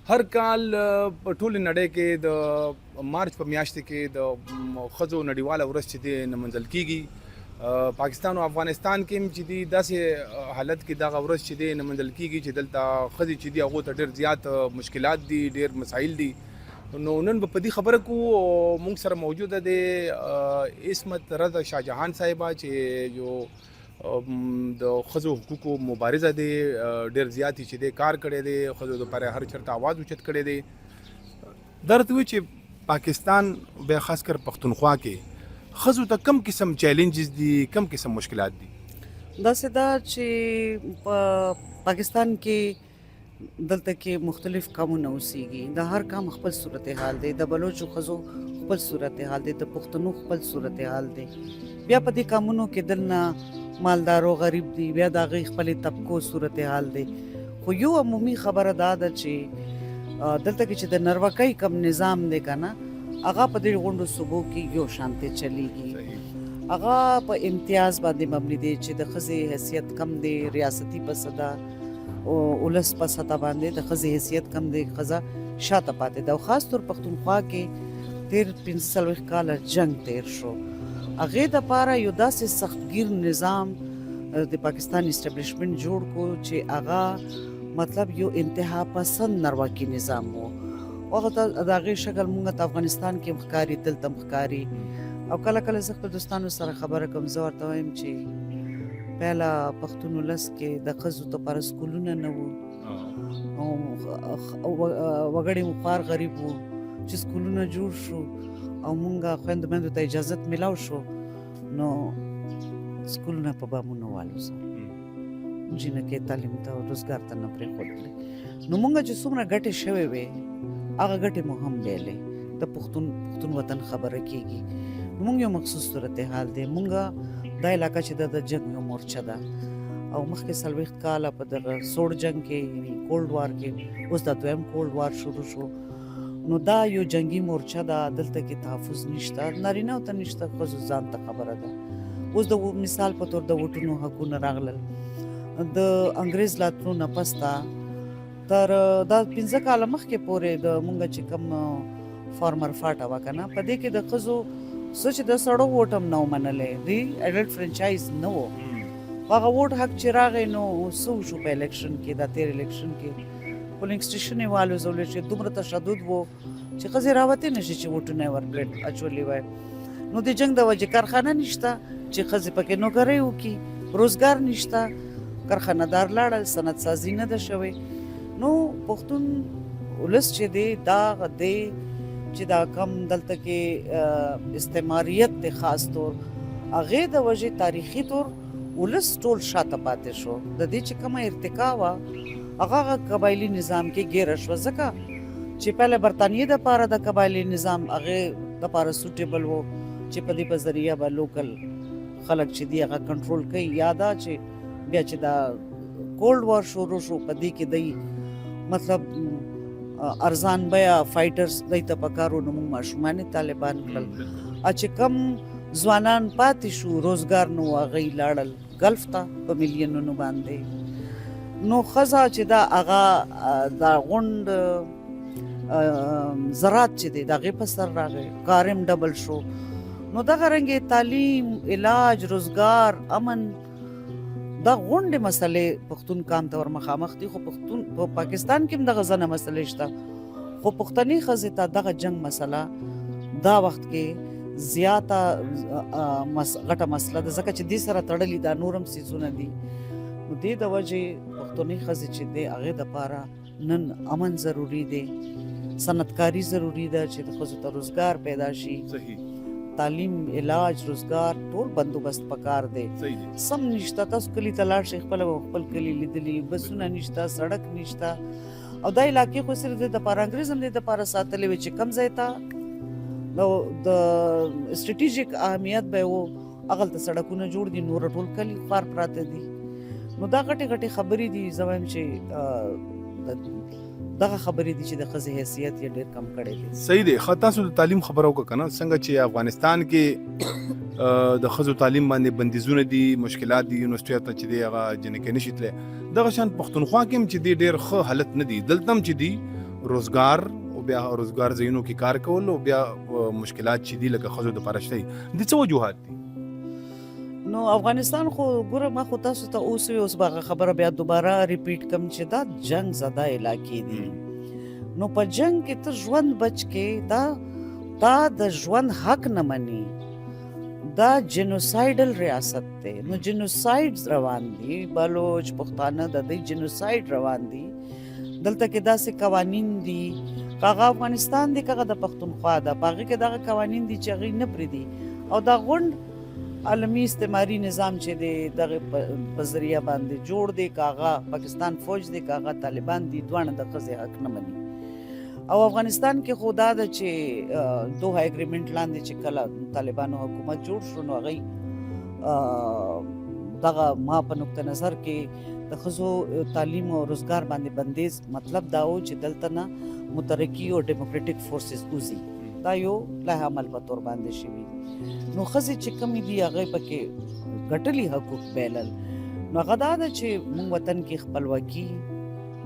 هر کال په ټوله نړۍ کې د مارچ په میاشت کې د ښځو نړیواله ورځ چې دی نمانځل کیږي. پاکستان او افغانستان کې هم چې دی داسې حالت کې دغه ورځ چې دی نمانځل کیږي چې دلته ښځې چې دي هغو ته ډېر زیات مشکلات دي، ډېر مسایل دي. نو نن به په دې خبره کوو. موږ سره موجوده دی عصمت رضا شاه جهان صاحبه چې یو د ښځو حقوقو مبارزه دی، ډېر زیات چې دی کار کړی دی، ښځو دپاره هر چېرته اواز اوچت کړی دی. دا راته وایي چې پاکستان بیا خاص کر پښتونخوا کې ښځو ته کم قسم چیلنجز دي، کم قسم مشکلات دي؟ داسې ده چې په پاکستان کې دلته کې مختلف قومونه اوسېږي. د هر قوم خپل صورتحال دی. د بلوچو ښځو خپل صورتحال دی، د پښتنو خپل صورتحال دی. بیا په دې قومونو کې دلته مالدار او غریب دي، بیا د هغوی خپلې طبقو صورتحال دی. خو یو عمومي خبره دا ده چې دلته کې چې د نروکۍ کم نظام دی که نه، هغه په دې غونډو صوبو کې یو شانتې چلیږي. هغه په امتیاز باندې مبني دی چې د ښځې حیثیت کم دی، ریاستي پسه ده، ولس په سطح باندې د ښځې حیثیت کم دی، ښځه شاته پاتې ده. او خاص طور پښتونخوا کې تېر 45 کاله جنګ تېر شو. هغې دپاره یو داسې سختګیر نظام د پاکستان اسټبلیشمنټ جوړ کړو چې هغه مطلب یو انتها پسند نرواکي نظام و. هغه ته د هغې شکل مونږ ته افغانستان کې هم ښکاري، دلته هم ښکاري. او کله کله زه خپل دوستانو سره خبره کوم، زه ورته وایم چې پهله پښتون ولس کې د ښځو دپاره سکولونه نه وو، او وګړي مو خوار غریب وو چې سکولونه جوړ شو او مونږ خویندو میندو ته اجازت میلاو شو، نو سکولونه په بامونو والوزه، جینکې تعلیم ته او روزګار ته نه پرېښودلې. نو مونږ چې څومره ګټې شوې وې، هغه ګټې مو هم ویلې. د پښتون وطن خبره کېږي. مونږ یو مخصوص صورتحال دی. مونږ دا علاقه چې د جنګ یو مورچه ده، او مخکې 40 کاله په دغه سوړ جنګ کې یعنی کولډ وار کې، اوس دا دویم کولډ وار شروع شو. نو دا یو جنگي مورچه ده. دلته کې تحفظ نشته، نارینه ته نشته، ښځو ځان ته خبره ده. اوس د مثال په طور د ووټونو حقونه راغلل. د انګریز لاتلو نه پسته تر دا 15 کاله مخکې پورې د مونږ چې کوم فارمر فاټه وه که نه، په دې کې د ښځو څه چې د سړو ووټ هم نه و منلی، دی اډلټ فرنچایز نه و. هغه ووټ حق چې راغی نو څه وشو په الیکشن کې، دا تېر الیکشن کې پولینګ سټیشن یې والوځولې چې دومره تشدد و چې ښځې راوتې نه شي چې ووټونه یې ورکړل اچولي وای. نو د جنګ د وجې کارخانه نشته چې ښځې پکې نوکرۍ وکړي، روزګار نشته، کارخانهدار لاړل، صنعت سازي نه ده شوې. نو پښتون ولس چې دی دا دی چې دا کم دلته کې استعماریت دی، خاص طور هغې د وجې تاریخي طور ولس ټول شاته پاتې شو. د دې چې کومه ارتقا وه هغه قبایلي نظام کې ګیره شوه، ځکه چې پهله برطانیې دپاره د قبایلي نظام هغې دپاره سوټیبل و چې په دې په ذریعه به لوکل خلک چې دي هغه کنټرول کوي. یا دا چې بیا چې دا کولډ وار شروع شو، په دې کې دی مطلب ارزان بیا فایټرز دی ته پکارو، نو موږ ماشومان طالبان کړل. چې کم ځوانان پاتې شو، روزګار نو هغوی لاړل ګلف ته په میلیونونو باندې. نو ښځه چې دا هغه دا غونډ زراعت چې دی د هغې په سر راغی، کار هم ډبل شو. نو دغه رنګې تعلیم، علاج، روزګار، امن، دا غونډې مسلې پښتون قام ته ور مخامخ دي. خو پښتون په پاکستان کې هم دغه ځنه مسلې شته، خو پښتني ښځې ته دغه جنګ مسله دا وخت کې زیاته غټه مسله ده، ځکه چې دې سره تړلي دا نور هم څیزونه دي. نو دې د وجې پښتني ښځې چې دی هغې دپاره نن امن ضروري دی، صنعتکاري ضروري ده چې د ښځو ته روزګار پیدا شي، تعلیم، علاج، روزګار ټول بندوبست پکار دی. سم نشته. تاسو کلي ته لاړ شئ، خپل کلي لیدلي، بسونه نشته، سړک نشته. او دا علاقې خو صرف د دپاره انګریز هم د دپاره ساتلې وې چې کم ځای ته د سټریټیژیک اهمیت به یې و، هغلته سړکونه جوړ دي، نور ټول کلي خوار پراته دي. نو دا غټې غټې خبرې دي. زه وایم چې دغه خبرې دي چې د ښځې حیثیت یې ډېر کم کړی دی. صحیح دی. ښه، تاسو د تعلیم خبره وکړه که نه، څنګه چې افغانستان کې د ښځو تعلیم باندې بندیزونه دي، مشکلات دي، یونیورسټیو ته چې دی هغه جنکۍ نشي تللی، دغه شان پښتونخوا کې هم چې دی ډېر ښه حالت نه دی. دلته هم چې دی روزګار او بیا روزګار ځایونو کې کار کول او بیا مشکلات چې دي لکه ښځو دپاره شته دي څه وجوهات دي؟ نو افغانستان خو ګوره ما خو تاسو ته اوس به هغه خبره بیا دوباره ریپیټ کم چې دا جنگ زده علاقې دي نو په جنگ کې ته ژوند بچ کې دا د ژوند حق نه مني دا جنوسایډل ریاست دی نو جنوسایډ روان دي بلوچ پښتانه د دې جنوسایډ روان دي دلته کې داسې قوانین دي کاغه افغانستان دی کاغه د پښتونخوا ده باغې کې دغه قوانین دي چې هغې نه پرېږدي او دا غونډ عالمي استعماري نظام چې دی دغه په ذریعه باندې جوړ دی کاغه پاکستان فوج دی کاغه طالبان دي دواړه د ښځې حق نه مني او افغانستان کې خو دا ده چې دوه اګریمنټ لاندې چې کله طالبانو حکومت جوړ شو نو هغوی دغه ما په نقطه نظر کې د ښځو تعلیم او روزګار باندې بندیز مطلب دا و چې دلته نه مترقي او ډیموکریټک فورسز وځي دا یو لایحه عمل په تور باندې شوي نو ښځې چې کومې دي هغې پکې ګټلي حقوق بیلل نو هغه دا ده چې موږ وطن کې خپلواکي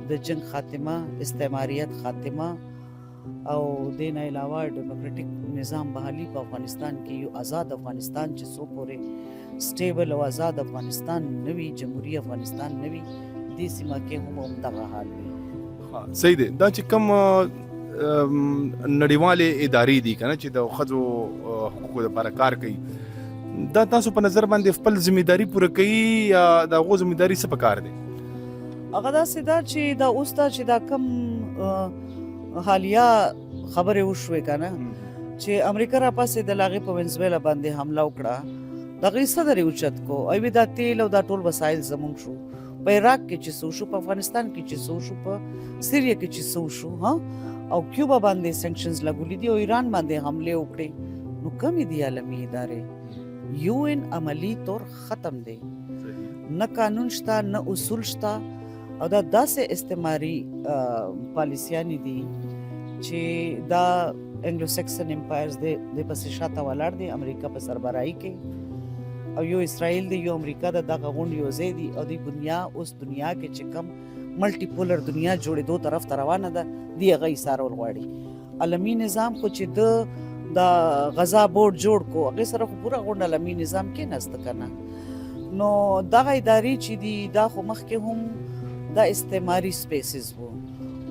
د جنگ خاتمه استعماریت خاتمه او دې نه علاوه ډیموکریټک نظام بحالي په افغانستان کې یو آزاد افغانستان چې څو پورې سټیبل او آزاد افغانستان نه وي جمهوري افغانستان نه وي دې سیمه کې هم همدغه حال وي صحیح دی دا چې کوم نړیوالې ادارې دي که نه چې د ښځو حقوقو دپاره کار کوي دا تاسو په نظر باندې خپل ذمہداري پوره کوي یا د هغو ذمہداري څه پکار دی؟ هغه داسې ده چې دا اوس ته چې دا کم حالیه خبرې وشوې که نه چې امریکا راپاسېدل هغې په وینزویلا باندې حمله وکړه د هغې صدر یې اوچت کو او وی دا تیل او دا ټول وسایل زموږ شو په عراق کې چې څه وشو په افغانستان کې چې څه وشو په سیریه کې چې څه وشو او کیوبا باندې سینکشنز لګولي دي او ایران باندې حملې وکړې نو کمې دي عالمي ادارې یو ان عملی طور ختم دی نه قانون شته نه اصول شته او دا داسې استعماري پالیسیانې دي چې دا انګلو سیکسن امپایرز دی پسې شاته ولاړ دی امریکا په سربراهي کې او یو اسرائیل دی یو امریکا د دغه غونډ یو ځای دی او د دنیا اوس دنیا کې چې کم ملټي پولر دنیا جوړېدو طرف ته روانه ده دی هغه ایسارول غواړي عالمي نظام خو چې د غذا بورډ جوړ کو هغې سره خو پوره غونډ عالمي نظام کېناسته که نه نو دغه ادارې چې دي دا خو مخکې هم دا استعماري سپیسز وو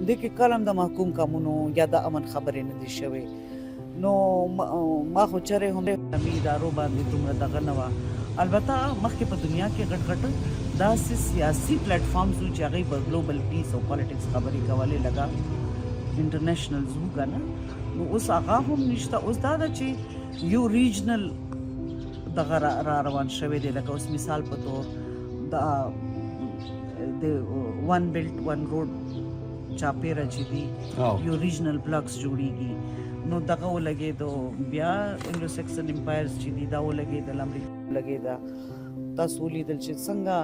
دې کې کله هم د محکوم کامونو یا د امن خبرې نه دي شوې نو ما خو چرې هم عالمي ادارو باندې دومره دغه نه وه البته مخکې په دنیا کې غټ غټ داسې سیاسي پلیټفارمز وو چې هغوی په ګلوبل پیس او پالیټکس خبرې کولې لږه انټرنیشنلز وو که نه نو اوس هغه هم نشته اوس دا ده چې یو ریجنل دغه را روان شوی دی لکه اوس مثال په طور د ون بیلټ ون روډ چاپیره چې دي یو ریجنل بلاکس جوړیږي نو دغه ولګېدو بیا انګلو سیکسن امپایرز چې دي دا ولګېدل امریکا ولګېده تاسو ولیدل چې څنګه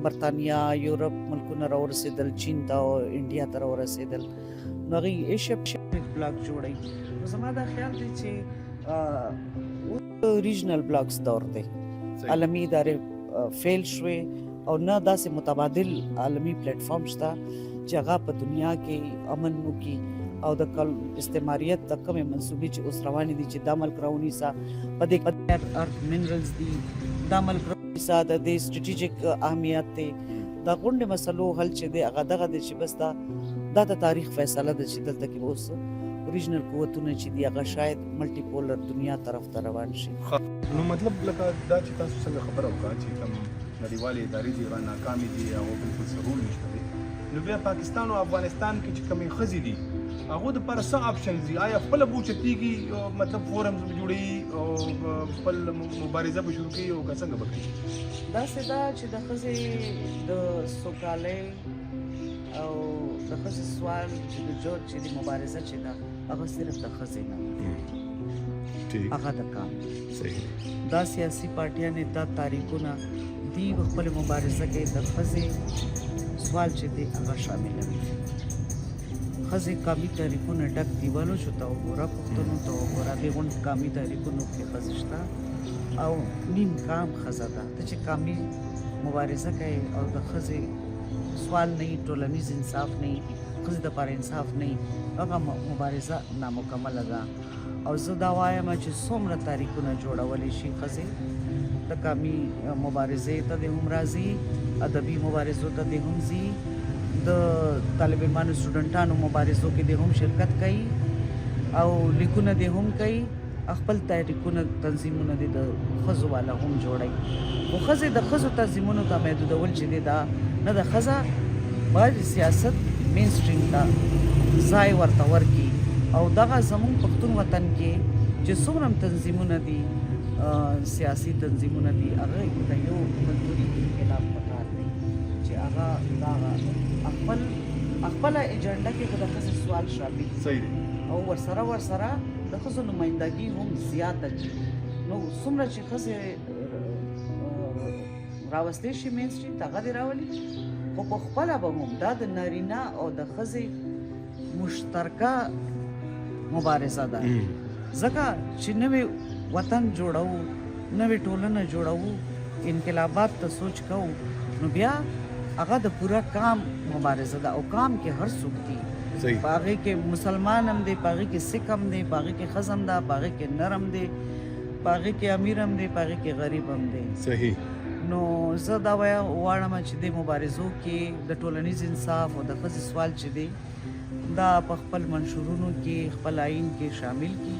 برطانیا یورپ ملکونه راورسېدل چین ته او انډیا ته راورسېدل نو هغوی ایشیا بلاک جوړوي نو زما دا خیال دی چې ریجنل بلاکس دور دی عالمي ادارې فیل شوې او نه داسې متبادل عالمي پلیټفارم شته چې هغه په دنیا کې امن وکړي او د استعماریت د کمې منصوبې چې اوس روانې دي چې دا ملک راونیسه په دې ارث منرلز دي دا ملک راونیسه د دې سټریټیجیک اهمیت دی دا غونډې مسلو حل چې دی هغه دغه دی چې بس دا د تاریخ فیصله ده چې دلته کې اوس اوریجنل قوتونه چې دي هغه شاید ملټي پولر دنیا طرف ته روان شي نو مطلب لکه دا چې تاسو څنګه خبره وکړه چې کوم نړیوالې ادارې دي هغه ناکامې دي او بالکل څه رول نشته دی نو بیا پاکستان او افغانستان کې چې کومې ښځې دي هغو دپاره څه آپشنز دي آیا خپله به اوچتېږي مطلب فورمز به جوړوي او خپل مبارزه به شروع کوي او که څنګه به کوي داسې ده چې د ښځې د سوکالۍ او د ښځې سوال چې د جوړ چې د مبارزه چې ده هغه صرف د ښځې نه هغه د کام دا سیاسي پارټیانې دا تاریخونه دی خپل مبارزه کې د ښځې سوال چې دی هغه شاملوي ښځې کامي تاریخونه ډک دیوالو شو ته وګوره پښتنو ته وګوره هغې غونډ کامي تاریخونو کې ښځې شته او نیم کام ښځه ده ته چې کامي مبارزه کوي او د ښځې سوال نه وي، ټولنیز انصاف نه وي، ښځې دپاره انصاف نه وي، هغه مبارزه نامکمله ده. او زه دا وایم چې څومره تاریخونه جوړولی شي ښځې، تکامي مبارزې ته دې هم راځي، ادبي مبارزو ته دې هم ځي، د طالب علمانو سټوډنټانو مبارزو کې دې هم شرکت کوي او لیکونه دې هم کوي، خپل تحریکونه تنظیمونه دې د ښځو والا هم جوړوي. خو ښځې د ښځو تنظیمونو ته محدودول چې دی دا نه د ښځه باید سیاست مین سټریم ته ځای ورته ورکړي. او دغه زمونږ پښتون وطن کې چې څومره تنظیمونه دي، سیاسي تنظیمونه دي، هغه د یو کلتوري انقلاب پکار دی چې هغه دغه خپله ایجنډه کې خو د ښځې سوال شامل صحیح دی او ورسره د ښځو نمایندګي هم زیاته کړي. نو څومره چې ښځې راوستلی شي مین سټریم ته هغه دې راولي، خو په خپله به هم دا د نارینه او د ښځې مشترکه مبارزه ده. ځکه چې نوې وطن جوړوو، نوې ټولنه جوړوو، انقلابات ته سوچ کوو، نو بیا هغه د پوره کام مبارزه ده. او کام کې هر څوک دي، په هغې کې مسلمان هم دی، په هغې کې سکھ هم دی، په هغې کې ښځه هم ده، په هغې کې نر هم دی، په هغې کې امیر هم دی، په هغې کې غریب هم دی. صحیح. نو زه دا واړم چې د مبارزو کې د ټولنیز انصاف او د ښځې سوال چې دی دا په خپل منشورونو کې، خپل آئین کې شامل کړي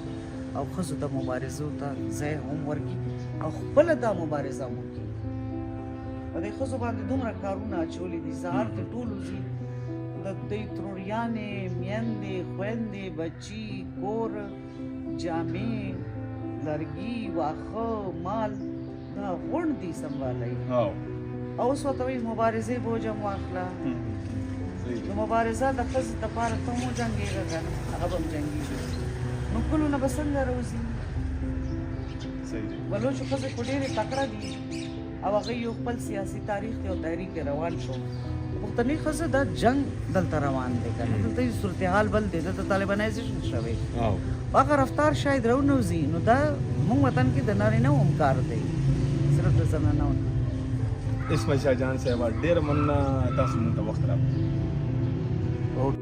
او ښځو ته مبارزو ته ځای هم ورکړي او خپله دا مبارزه هم وکړي. په دې ښځو باندې دومره کارونه اچولي دي، سهار ته ټولو ځي، د دوی تروریانې، میندې، خویندې، بچي، کور، جامې، لرګي، واښه، مال دا غونډ دي سنبالوي. او اوس ورته وایي مبارزې بوج هم واخله. نو مبارزه د ښځې دپاره ته هم وجنګېږه که نه، هغه به هم جنګېږي. نو کلونه به څنګه روزي؟ بلوچو ښځې خو ډېرې تکړه دي او هغوی یو خپل سیاسي تاریخ دی او تحریک یې روان شو. پښتني ښځه دا جنګ دلته روان دی که نه، دلته یې صورتحال بل دی، دلته طالبانایزیشن شوی، هغه رفتار شاید رونوځي. نو دا موږ وطن کې د نارینهو هم کار دی، صرف د زنانو نه. اسماعیل شاه جان صاحب ډېره مننه تاسو موږ ته وخت راکړو.